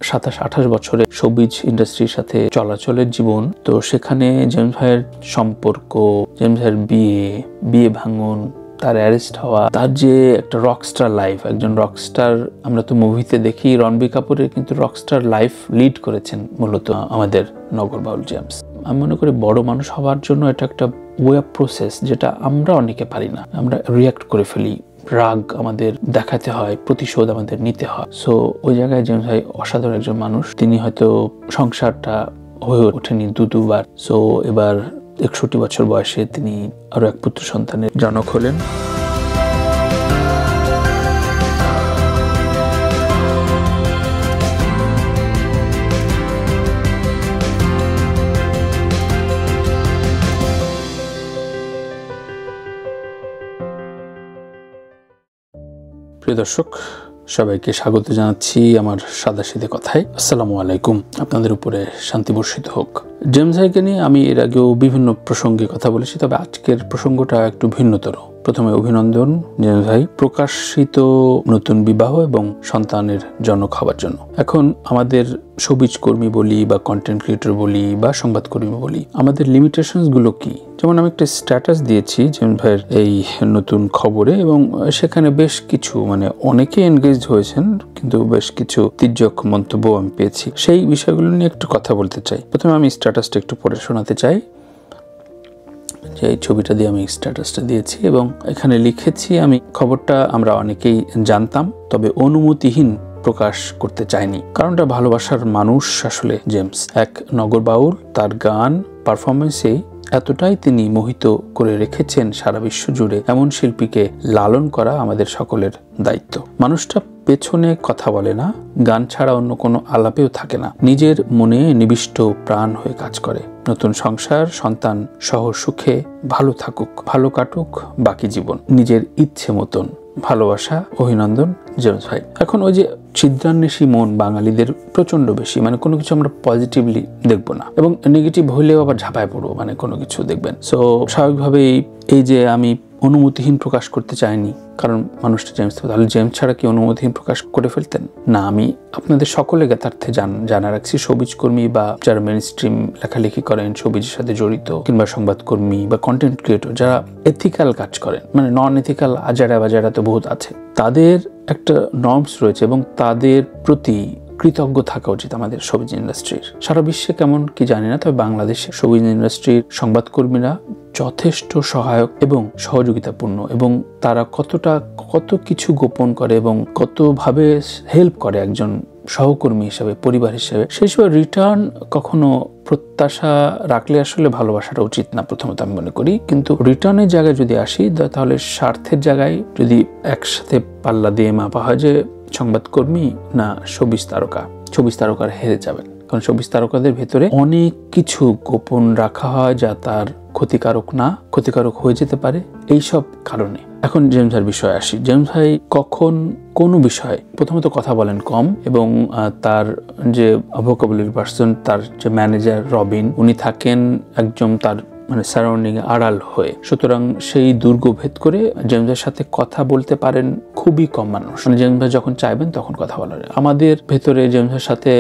27-28 বছরে শোবিজ ইন্ডাস্ট্রির সাথে চলাচলের জীবন। তো সেখানে জেমস ভাইয়ের সম্পর্ক, জেমস ভাইয়ের বিয়ে ভাঙন, তার অ্যারেস্ট হওয়া, তার যে একটা রকস্টার লাইফ, একজন রকস্টার আমরা তো মুভিতে দেখি, রণবীর কাপুরের কিন্তু রকস্টার লাইফ লিড করেছেন মূলত আমাদের নগর বাউল জেমস। আমি মনে করি বড় মানুষ হওয়ার জন্য এটা একটা ওয়ে অফ প্রসেস, যেটা আমরা অনেকে পারি না। আমরা রিয়াক্ট করে ফেলি, রাগ আমাদের দেখাতে হয়, প্রতিশোধ আমাদের নিতে হয়। সো ওই জায়গায় জেমস ভাই অসাধারণ একজন মানুষ। তিনি হয়তো সংসারটা হয়ে ওঠেনি দুবার। সো এবার 61 বছর বয়সে তিনি আরো এক পুত্র সন্তানের জনক হলেন। প্রিয় দর্শক, সবাইকে স্বাগত জানাচ্ছি আমার সাদাসিধে কথায়। আসসালামু আলাইকুম, আপনাদের উপরে শান্তি বর্ষিত হোক। জেমস ভাইকে নিয়ে আমি এর আগেও বিভিন্ন প্রসঙ্গে কথা বলেছি, তবে আজকের প্রসঙ্গটা একটু ভিন্নতর। প্রথমে অভিনন্দন জেমস ভাই প্রকাশিত নতুন বিবাহ এবং সন্তানের জনক হওয়ার জন্য। এখন আমাদের শোবিজ কর্মী বলি বা কন্টেন্ট ক্রিয়েটর বলি বা সংবাদকর্মী বলি, আমাদের লিমিটেশনস গুলো কি? যেমন আমি একটা স্ট্যাটাস দিয়েছি জেমস ভাইয়ের এই নতুন খবরে, এবং সেখানে বেশ কিছু অনেকে এনগেজ হয়েছেন, কিন্তু বেশ কিছু তির্যক মন্তব্য আমি পেয়েছি। সেই বিষয়গুলো নিয়ে একটু কথা বলতে চাই। প্রথমে আমি স্ট্যাটাসটা একটু পড়ে শোনাতে চাই, যে এই ছবিটা দিয়ে আমি স্ট্যাটাসটা দিয়েছি এবং এখানে লিখেছি, আমি খবরটা আমরা অনেকেই জানতাম, তবে অনুমতিহীন প্রকাশ করতে চাইনি। কারণটা ভালোবাসার মানুষ আসলে জেমস, এক নগর বাউল। তার গান পারফরমেন্সে এতটাই তিনি মোহিত করে রেখেছেন সারা বিশ্ব জুড়ে, এমন শিল্পীকে লালন করা আমাদের সকলের দায়িত্ব। মানুষটা পেছনে কথা বলে না, গান ছাড়া অন্য কোনো আলাপেও থাকে না, নিজের মনে নিবিষ্ট প্রাণ হয়ে কাজ করে। নতুন সংসার, সন্তান সহ সুখে ভালো থাকুক, ভালো কাটুক বাকি জীবন, নিজের ইচ্ছে মতন। ভালোবাসা, অভিনন্দন জেমস ভাই। এখন ওই যে ছিদ্রান্বেষী মন বাঙালিদের প্রচন্ড বেশি, কোনো কিছু আমরা পজিটিভলি দেখবো না, এবং নেগেটিভ হইলেও আবার ঝাঁপায় পড়বো কোনো কিছু দেখবেন। সো স্বাভাবিকভাবেই এই যে আমি অনুমতিহীন প্রকাশ করতে চাইনি, কারণ মানুষটা জেমস। তাহলে জেমস ছাড়া কি অনুমতিহীন প্রকাশ করে ফেলতেন না? আমি আপনাদের সকলে জ্ঞাতার্থে জানা রাখছি, শোবিজ কর্মী বা যারা মেইন স্ট্রিম লেখালেখি করেন, শোবিজের সাথে জড়িত, কিংবা সংবাদকর্মী বা কন্টেন্ট ক্রিয়েটর যারা এথিক্যাল কাজ করেন, নন এথিক্যাল আজারা বাজারা তো বহুত আছে, তাদের একটা নর্মস রয়েছে এবং তাদের প্রতি কৃতজ্ঞ থাকা উচিত আমাদের শোবিজ ইন্ডাস্ট্রির। সারা বিশ্বে কেমন কি জানি না, তবে বাংলাদেশে শোবিজ ইন্ডাস্ট্রির সংবাদকর্মীরা যথেষ্ট সহায়ক এবং সহযোগিতাপূর্ণ, এবং তারা কত কিছু গোপন করে এবং কতভাবে হেল্প করে একজন সহকর্মী হিসেবে, পরিবার হিসেবে। সেই সময় রিটার্ন কখনো প্রত্যাশা রাখলে আসলে ভালোবাসাটা উচিত না, প্রথমত আমি মনে করি। কিন্তু রিটার্নের জায়গায় যদি আসি, তাহলে স্বার্থের জায়গায় যদি একসাথে পাল্লা দিয়ে মাপা হয় যে সংবাদকর্মী না শোবিজ তারকা, শোবিজ তারকার হেরে যাবেন। কারণ শোবিজ তারকাদের ভেতরে অনেক কিছু গোপন রাখা হয় যা তার ক্ষতিকারক হয়ে যেতে পারে এইসব কারণে। এখন জেমস ভাইয়ের বিষয়ে আসি। জেমস ভাই কখন কোন বিষয়ে প্রথমত কথা বলেন কম, এবং তার যে ভোকাবুলারি পার্সন, তার যে ম্যানেজার রবিন, উনি থাকেন একদম তার সারাউন্ডিং আড়াল হয়ে। সুতরাং সেই দুর্গ ভেদ করে জেমস ভাইয়ের সাথে কথা বলতে পারেন খুবই কম মানুষ। জেমস ভাই যখন চাইবেন তখন কথা বলার। আমাদের ভেতরে জেমস ভাইয়ের সাথে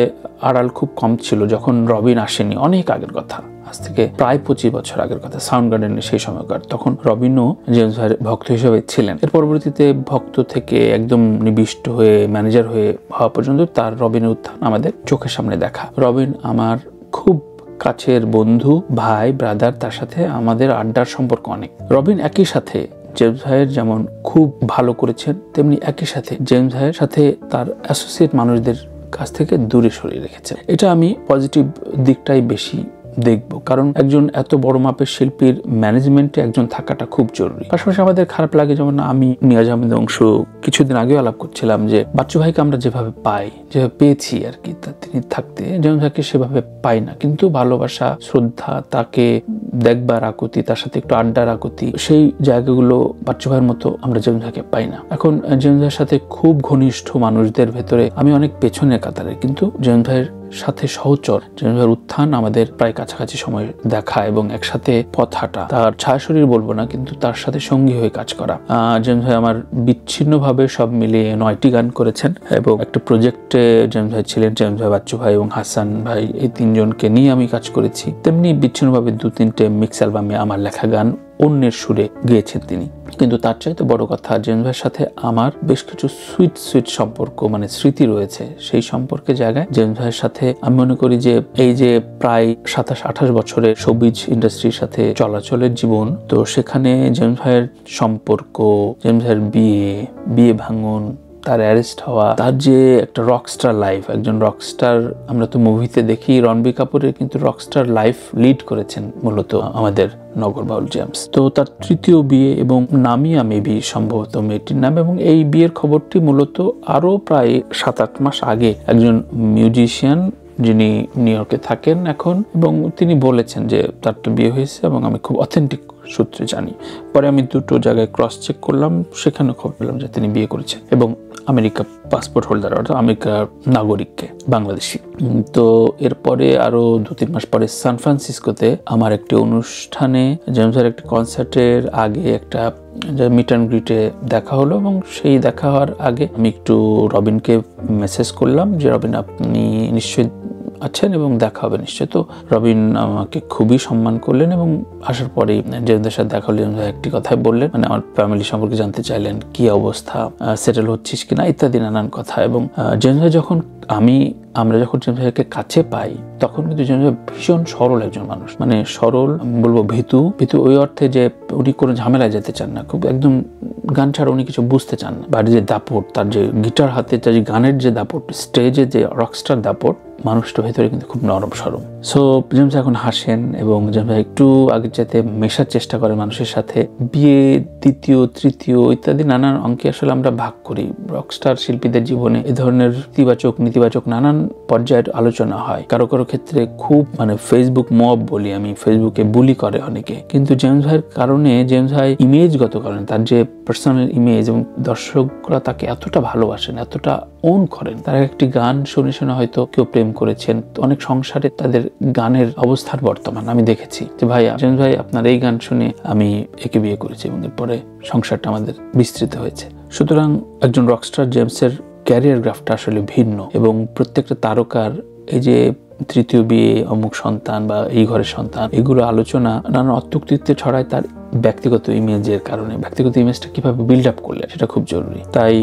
আড়াল খুব কম ছিল যখন রবিন আসেনি, অনেক আগের কথা, আজ থেকে প্রায় 25 বছর আগের কথা, সাউন্ড গার্ডেনের সেই সময়কার। তখন রবিনও জেমস ভাইয়ের ভক্ত হিসেবে ছিলেন। এর পরবর্তীতে ভক্ত থেকে একদম নিবিষ্ট হয়ে ম্যানেজার হয়ে হওয়া পর্যন্ত তার রবিনের উত্থান আমাদের চোখের সামনে দেখা। রবিন আমার খুব কাছের বন্ধু, ভাই, ব্রাদার। তার সাথে আমাদের আড্ডার সম্পর্ক অনেক। রবিন একই সাথে জেমস ভাইয়ের যেমন খুব ভালো করেছেন, তেমনি একই সাথে জেমস ভাইয়ের সাথে তার অ্যাসোসিয়েট মানুষদের কাছ থেকে দূরে সরিয়ে রেখেছেন। এটা আমি পজিটিভ দিকটাই বেশি দেখব, কারণ একজন এত বড় মাপের শিল্পীর ম্যানেজমেন্টে একজন থাকাটা খুব জরুরি। পাশাপাশি আমাদের খারাপ লাগে, যেমন আমি নিয়াজ আহমেদ অংশ কিছুদিন আগেও আলাপ করছিলাম, যে বাচ্চু ভাইকে আমরা যেভাবে পাই, যেভাবে পেয়েছি আর কি, তিনি থাকতে জেমস ভাইকে সেভাবে পাই না। কিন্তু ভালোবাসা, শ্রদ্ধা, তাকে দেখবার আকুতি, তার সাথে একটু আড্ডার আকুতি, সেই জায়গাগুলো বাচ্চু ভাইয়ের মতো আমরা জেমস ভাইকে পাই না। এখন জেমস ভাইয়ের সাথে খুব ঘনিষ্ঠ মানুষদের ভেতরে আমি অনেক পেছনের কাতারে, কিন্তু জেমস ভাইয়ের সাথে সহচর, জেমস ভাইয়ের উত্থান আমাদের প্রায় কাছাকাছি সময় দেখা এবং একসাথে পথ হাঁটা, তার ছায়াশরীর বলবো না কিন্তু তার সাথে সঙ্গী হয়ে কাজ করা। জেমস ভাই আমার বিচ্ছিন্নভাবে সব মিলিয়ে 9টি গান করেছেন এবং একটা প্রজেক্টে জেমস ভাই ছিলেন, জেমস ভাই, বাচ্চু ভাই এবং হাসান ভাই, এই 3 জনকে নিয়ে আমি কাজ করেছি। তেমনি বিচ্ছিন্নভাবে 2-3টে মিক্স অ্যালবামে আমার লেখা গান অন্যের সুরে গেয়েছেন তিনি। কিন্তু তার চাইতে বড় কথা, জেমস ভাইয়ের সাথে আমার বেশ কিছু সুইট সম্পর্ক, মানে স্মৃতি রয়েছে। সেই সম্পর্কে জায়গায় জেমস ভাইয়ের সাথে আমি মনে করি যে এই যে প্রায় 27-28 বছরের শোবিজ ইন্ডাস্ট্রির সাথে চলাচলের জীবন, তো সেখানে জেমস ভাইয়ের সম্পর্ক, জেমস ভাইয়ের বিয়ে ভাঙন, তার অ্যারেস্ট হওয়া, তার যে একটা রকস্টার লাইফ, একজন রকস্টার আমরা তো মুভিতে দেখি, রণবীর কাপুরের কিন্তু রকস্টার লাইফ লিড করেছেন মূলত আমাদের নগরবাউল জেমস। তো তার 3য় বিয়ে এবং নামিয়া মেবি সম্ভবত মেয়েটির নাম, এবং এই বিয়ের খবরটি মূলত আরো প্রায় 7-8 মাস আগে একজন মিউজিশিয়ান যিনি নিউ ইয়র্কে থাকেন এখন, এবং তিনি বলেছেন যে তার তো বিয়ে হয়েছে, এবং আমি খুব অথেন্টিক সূত্রে জানি। পরে আমি 2টো জায়গায় ক্রস চেক করলাম, সেখানে খবর পেলাম যে তিনি বিয়ে করেছেন এবং আমেরিকা পাসপোর্ট হোল্ডার, অর্থাৎ আমেরিকার নাগরিককে, বাংলাদেশি। তো এরপরে আরো 2-3 মাস পরে সান ফ্রান্সিসকোতে আমার একটি অনুষ্ঠানে, জেমসের একটি কনসার্টের আগে একটা মিট অ্যান্ড গ্রিটে দেখা হলো, এবং সেই দেখা হওয়ার আগে আমি একটু রবিনকে মেসেজ করলাম যে রবিন, আপনি নিশ্চয়ই আছেন এবং দেখা হবে নিশ্চয়। তো রবিন আমাকে খুবই সম্মান করলেন এবং আসার পরেই জেমসের সাথে দেখা হলে একটি কথাই বললেন, মানে আমার ফ্যামিলি সম্পর্কে জানতে চাইলেন, কি অবস্থা, সেটেল হচ্ছিস কিনা ইত্যাদি নানান কথা। এবং জেমস যখন আমরা যখন জেমস ভাইকে কাছে পাই তখন কিন্তু জেমস ভাই ভীষণ সরল একজন মানুষ, মানে সরল বলবো, ভীতু ওই অর্থে যে উনি কোনো ঝামেলায় যেতে চান না, খুব একদম গান ছাড়া উনি কিছু বুঝতে চান না। বাড়ির যে দাপট, তার যে গিটার হাতে, তার যে গানের যে দাপট, স্টেজে যে রকস্টার দাপট, মানুষটা ভেতরে কিন্তু খুব নরম সরম। সো জেমস এখন হাসেন এবং জেমস একটু আগের চাইতে মেশার চেষ্টা করে মানুষের সাথে। বিয়ে, 2য়, 3য় ইত্যাদি নানান অঙ্কে আসলে আমরা ভাগ করি। রকস্টার শিল্পীদের জীবনে এ ধরনের ইতিবাচক নেতিবাচক নানান পর্যায়ের আলোচনা হয়। কারো ক্ষেত্রে খুব, মানে ফেসবুক মব বলি আমি, ফেসবুকে বুলি করে অনেকে, কিন্তু জেমস ভাইয়ের কারণে, জেমস ভাই ইমেজগত কারণে, তার যে পার্সোনাল ইমেজ, এবং দর্শকরা তাকে এতটা ভালোবাসেন, এতটা ওন করেন। তার একটি গান শুনে হয়তো কেউ প্রেম করেছেন, অনেক সংসারে তাদের গানের অবস্থার বর্তমান আমি দেখেছি যে ভাই, জেমস ভাই আপনার এই গান শুনে আমি একে বিয়ে করেছি, এবং এরপরে সংসারটা আমাদের বিস্তৃত হয়েছে। সুতরাং একজন রকস্টার জেমসের ক্যারিয়ার গ্রাফটা আসলে ভিন্ন, এবং প্রত্যেকটা তারকার এই যে 3য় বিয়ে, অমুক সন্তান বা এই ঘরের সন্তান, এগুলো আলোচনা নানান অত্যুক্তিতে ছড়ায় তার ব্যক্তিগত ইমেজের কারণে। ব্যক্তিগত ইমেজটা কিভাবে বিল্ড আপ করলে সেটা খুব জরুরি। তাই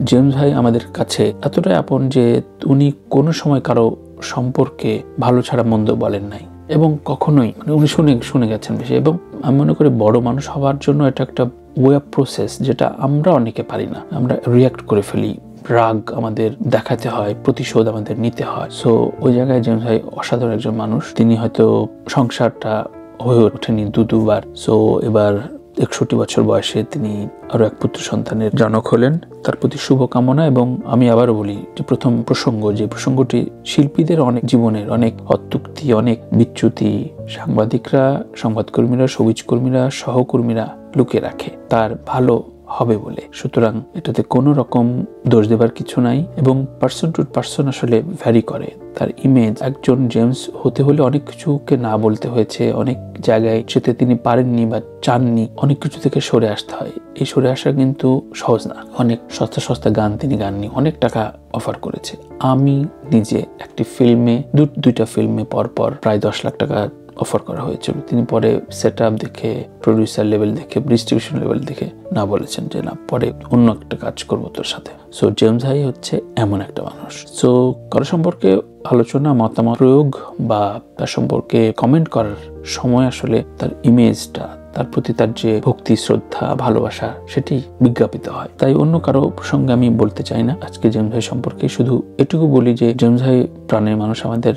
জেমস ভাই আমাদের কাছে এতটাই আপন যে উনি কোনো সময় কারো সম্পর্কে ভালো ছাড়া মন্দ বলেন নাই, এবং কখনোই, মানে উনি শুনে গেছেন বেশি। এবং আমি মনে করি বড় মানুষ হওয়ার জন্য এটা একটা ওয়ে অফ প্রসেস, যেটা আমরা অনেকে পারি না। আমরা রিয়াক্ট করে ফেলি, রাগ আমাদের দেখাতে হয়, প্রতিশোধ আমাদের নিতে হয়। সো ওই জায়গায় জেমস ভাই অসাধারণ একজন মানুষ। তিনি হয়তো সংসারটা হয়ে ওঠেনি দুবার। সো এবার 61 বছর বয়সে তিনি আরো এক পুত্র সন্তানের জনক হলেন। তার প্রতি শুভকামনা। এবং আমি আবারও বলি যে প্রথম প্রসঙ্গ, যে প্রসঙ্গটি শিল্পীদের অনেক জীবনের অনেক অত্যুক্তি, অনেক বিচ্যুতি সাংবাদিকরা, সংবাদকর্মীরা, সবুজকর্মীরা, সহকর্মীরা লুকিয়ে রাখে তার ভালো হবে বলে। সুতরাং এটাতে কোনো রকম দোষ দেবার কিছু নাই, এবং পার্সন টু পার্সন আসলে ভ্যারি করে তার ইমেজ। একজন জেমস হতে হলে অনেক কিছুকে না বলতে হয়েছে, অনেক জায়গায় যেতে তিনি পারেননি বা চাননি, অনেক কিছু থেকে সরে আসতে হয়। এই সরে আসা কিন্তু সহজ না। অনেক সস্তা গান তিনি গাননি, অনেক টাকা অফার করেছে। আমি নিজে একটি ফিল্মে, দুইটা ফিল্মে পরপর প্রায় 10 লাখ টাকা অফার করা হয়েছিল। তিনি পরে সেট আপ দেখে, প্রডিউসার লেভেল দেখে, ডিস্ট্রিবিউশন লেভেল দেখে না বলেছেন যে না, পরে অন্য একটা কাজ করবো তোর সাথে। সো জেমস ভাই হচ্ছে এমন একটা মানুষ। সো কারো সম্পর্কে আলোচনা, মতামত প্রয়োগ বা তার সম্পর্কে কমেন্ট করার সময় আসলে তার ইমেজটা, তার প্রতি তার যে ভক্তি, শ্রদ্ধা, ভালোবাসা, সেটি বিজ্ঞাপিত হয়। তাই অন্য কারো প্রসঙ্গে আমি বলতে চাই না। আজকে জেমস ভাই সম্পর্কে শুধু এটুকু বলি যে জেমস ভাই প্রাণের মানুষ। আমাদের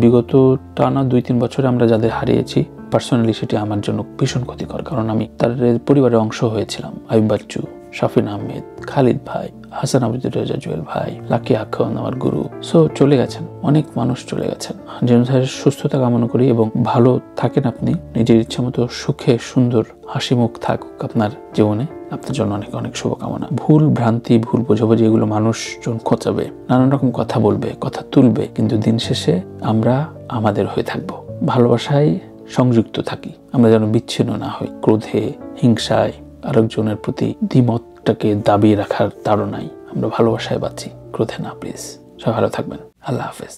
বিগত টানা 2-3 বছরে আমরা যাদের হারিয়েছি, পার্সোনালি সেটি আমার জন্য ভীষণ ক্ষতিকর, কারণ আমি তার পরিবারের অংশ হয়েছিলাম। আইয়ুব বাচ্চু, শাফিন আহমেদ, খালিদ ভাই, হাসান আবিদুর রাজা জুয়েল ভাই, লাকি আখন, আমার গুরু। সো চলে গেছেন, অনেক মানুষ চলে গেছেন। জেমস ভাইয়ের সুস্থতা কামনা করি এবং ভালো থাকেন আপনি, নিজের ইচ্ছা মতো সুখে সুন্দর হাসি মুখ থাকুক আপনার জীবনে। আপনার জন্য অনেক অনেক শুভকামনা। ভুল ভ্রান্তি, ভুল বোঝাবুঝি এগুলো মানুষজন খোঁচাবে, নানান রকম কথা বলবে, কথা তুলবে, কিন্তু দিন শেষে আমরা আমাদের হয়ে থাকবো, ভালোবাসায় সংযুক্ত থাকি। আমরা যেন বিচ্ছিন্ন না হই ক্রোধে, হিংসায়, আরেকজনের প্রতি দ্বিমতটাকে দাবিয়ে রাখার তাড়নায়। আমরা ভালোবাসায় বাঁচি, ক্রোধে না। প্লিজ সবাই ভালো থাকবেন। আল্লাহ হাফেজ।